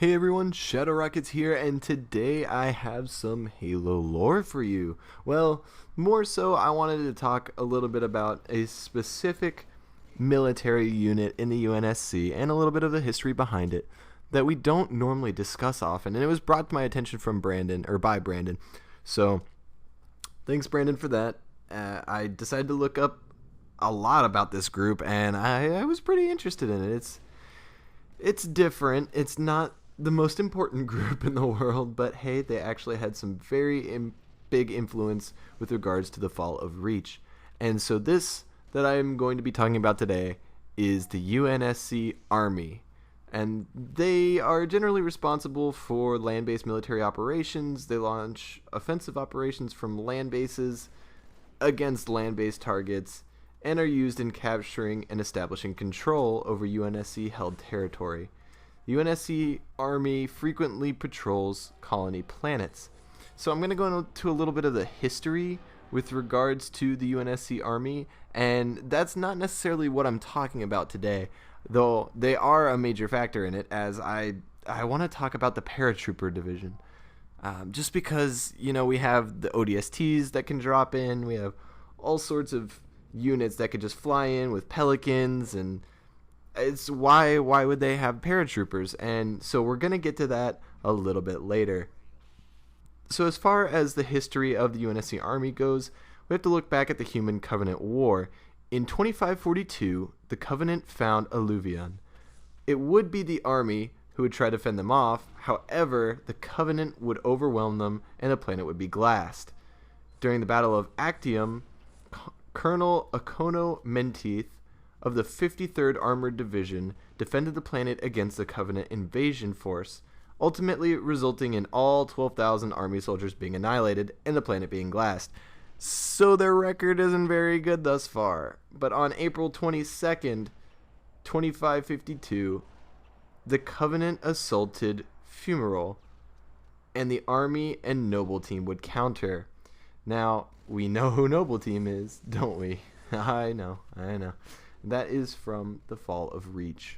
Hey everyone, Shadow Rockets here, and today I have some Halo lore for you. Well, more so, I wanted to talk a little bit about a specific military unit in the UNSC and a little bit of the history behind it that we don't normally discuss often, and it was brought to my attention from Brandon, or by Brandon. So, thanks Brandon for that. I decided to look up a lot about this group, and I was pretty interested in it. It's different. It's not the most important group in the world, but hey, they actually had some very big influence with regards to the fall of Reach. And so this that I'm going to be talking about today is the UNSC Army. And they are generally responsible for land-based military operations. They launch offensive operations from land bases against land-based targets and are used in capturing and establishing control over UNSC-held territory. The UNSC Army frequently patrols colony planets. So I'm going to go into a little bit of the history with regards to the UNSC Army, and that's not necessarily what I'm talking about today, though they are a major factor in it, as I want to talk about the Paratrooper Division. Just because, we have the ODSTs that can drop in, we have all sorts of units that could just fly in with Pelicans, and it's why would they have paratroopers? And so we're going to get to that a little bit later. So as far as the history of the UNSC Army goes, we have to look back at the Human Covenant War. In 2542, the Covenant found Alluvion. It would be the Army who would try to fend them off. However, the Covenant would overwhelm them and the planet would be glassed. During the Battle of Actium, Colonel Okono Menteith of the 53rd Armored Division defended the planet against the Covenant invasion force, ultimately resulting in all 12,000 Army soldiers being annihilated and the planet being glassed. So their record isn't very good thus far. But on April 22nd, 2552, the Covenant assaulted Fumarole, and the Army and Noble Team would counter. Now, we know who Noble Team is, don't we? I know. That is from the fall of Reach,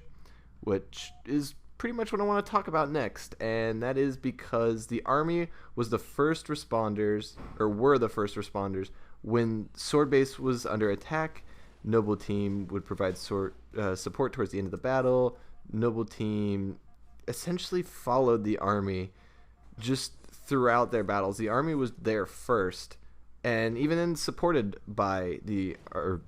which is pretty much what I want to talk about next, and that is because the Army was the first responders, or were the first responders, when Sword Base was under attack. Noble Team would provide support towards the end of the battle. Noble Team essentially followed the Army just throughout their battles. The Army was there first, and even then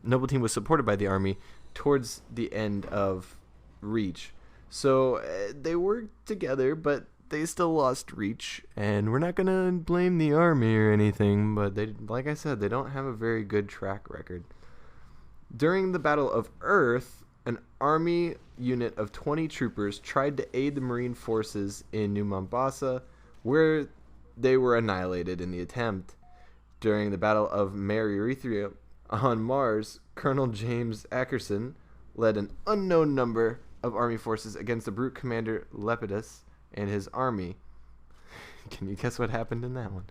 Noble Team was supported by the Army towards the end of Reach. So they worked together, but they still lost Reach, and we're not going to blame the Army or anything, but like I said, they don't have a very good track record. During the Battle of Earth, an Army unit of 20 troopers tried to aid the Marine forces in New Mombasa, where they were annihilated in the attempt. During the Battle of Mare Erythrea on Mars, Colonel James Ackerson led an unknown number of Army forces against the brute commander Lepidus and his army. Can you guess what happened in that one?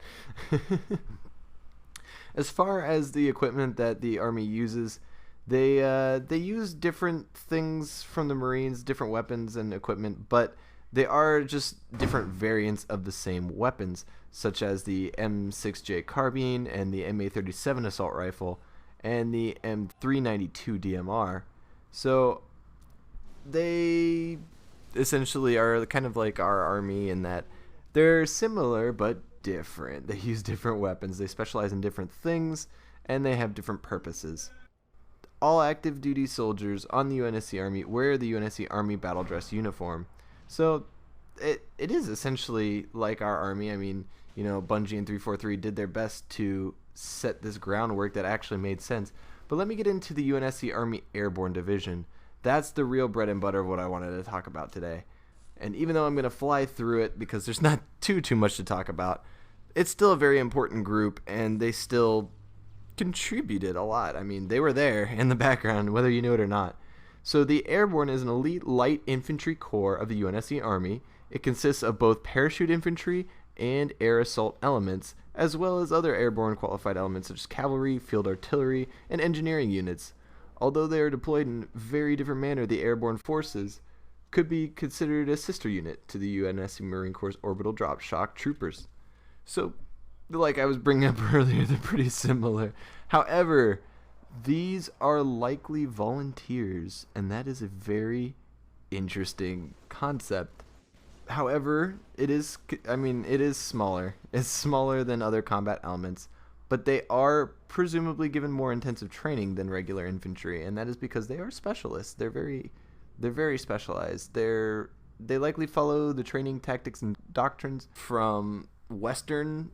As far as the equipment that the Army uses, they use different things from the Marines, different weapons and equipment, but they are just different variants of the same weapons, such as the M6J carbine and the MA37 assault rifle and the M392 DMR. So they essentially are kind of like our Army in that they're similar but different. They use different weapons, they specialize in different things, and they have different purposes. All active duty soldiers on the UNSC Army wear the UNSC Army battle dress uniform. So it is essentially like our Army. I mean, Bungie and 343 did their best to set this groundwork that actually made sense. But let me get into the UNSC Army Airborne Division. That's the real bread and butter of what I wanted to talk about today. And even though I'm going to fly through it because there's not too much to talk about, it's still a very important group, and they still contributed a lot. I mean, they were there in the background, whether you knew it or not. So the Airborne is an elite light infantry corps of the UNSC Army. It consists of both parachute infantry and air assault elements, as well as other airborne qualified elements such as cavalry, field artillery, and engineering units. Although they are deployed in very different manner, the airborne forces could be considered a sister unit to the UNSC Marine Corps Orbital Drop Shock Troopers. So, like I was bringing up earlier, they're pretty similar. However, these are likely volunteers, and that is a very interesting concept. However, it is smaller. It's smaller than other combat elements, but they are presumably given more intensive training than regular infantry, and that is because they are specialists. They're very specialized. They likely follow the training tactics and doctrines from Western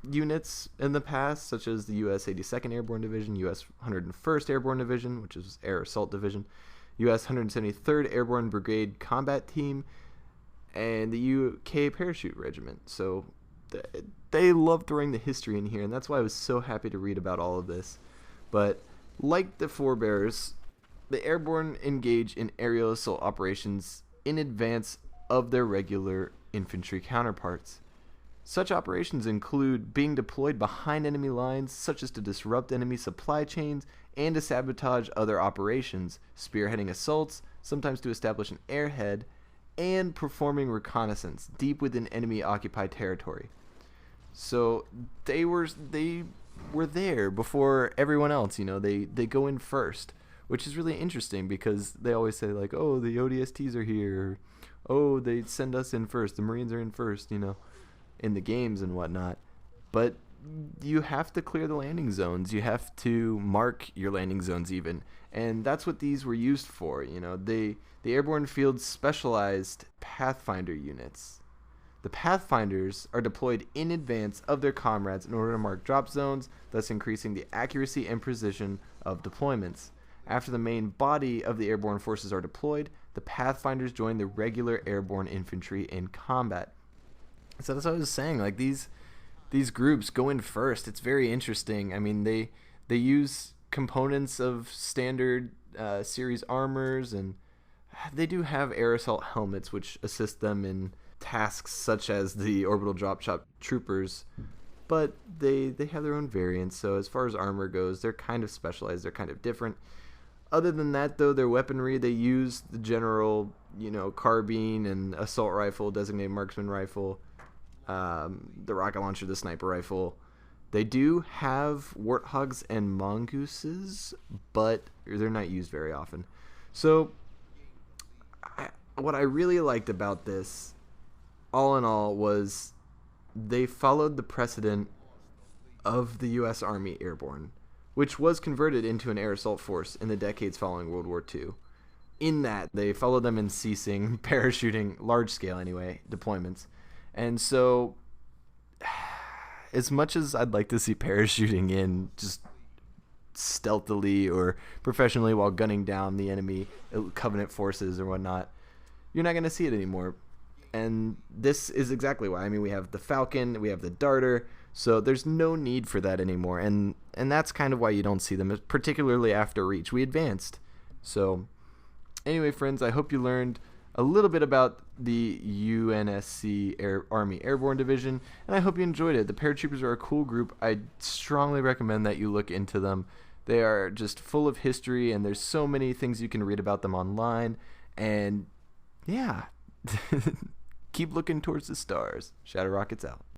units in the past, such as the U.S. 82nd Airborne Division, U.S. 101st Airborne Division, which is Air Assault Division, U.S. 173rd Airborne Brigade Combat Team, and the U.K. Parachute Regiment. So they love throwing the history in here, and that's why I was so happy to read about all of this. But like the forebears, the Airborne engage in aerial assault operations in advance of their regular infantry counterparts. Such operations include being deployed behind enemy lines, such as to disrupt enemy supply chains and to sabotage other operations, spearheading assaults, sometimes to establish an airhead, and performing reconnaissance deep within enemy-occupied territory. So they were there before everyone else. They go in first, which is really interesting because they always say like, oh, the ODSTs are here, oh, they send us in first, the Marines are in first, in the games and whatnot. But you have to clear the landing zones. You have to mark your landing zones even. And that's what these were used for. The airborne field specialized Pathfinder units. The Pathfinders are deployed in advance of their comrades in order to mark drop zones, thus increasing the accuracy and precision of deployments. After the main body of the airborne forces are deployed, the Pathfinders join the regular airborne infantry in combat. So that's what I was saying. Like these groups go in first. It's very interesting. I mean, they use components of standard series armors, and they do have air assault helmets, which assist them in tasks such as the orbital drop shot troopers. But they have their own variants. So as far as armor goes, they're kind of specialized. They're kind of different. Other than that, though, their weaponry, they use the general, carbine and assault rifle, designated marksman rifle, the rocket launcher, the sniper rifle. They do have warthogs and mongooses, but they're not used very often. So what I really liked about this, all in all, was they followed the precedent of the U.S. Army Airborne, which was converted into an air assault force in the decades following World War II. In that, they followed them in ceasing parachuting, large scale anyway, deployments. And so, as much as I'd like to see parachuting in just stealthily or professionally while gunning down the enemy Covenant forces or whatnot, you're not going to see it anymore. And this is exactly why. I mean, we have the Falcon, we have the Darter, so there's no need for that anymore. And that's kind of why you don't see them, particularly after Reach. We advanced. So, anyway, friends, I hope you learned a little bit about the UNSC Army Airborne Division, and I hope you enjoyed it. The Paratroopers are a cool group. I strongly recommend that you look into them. They are just full of history, and there's so many things you can read about them online. And yeah, keep looking towards the stars. Shadow Rockets out.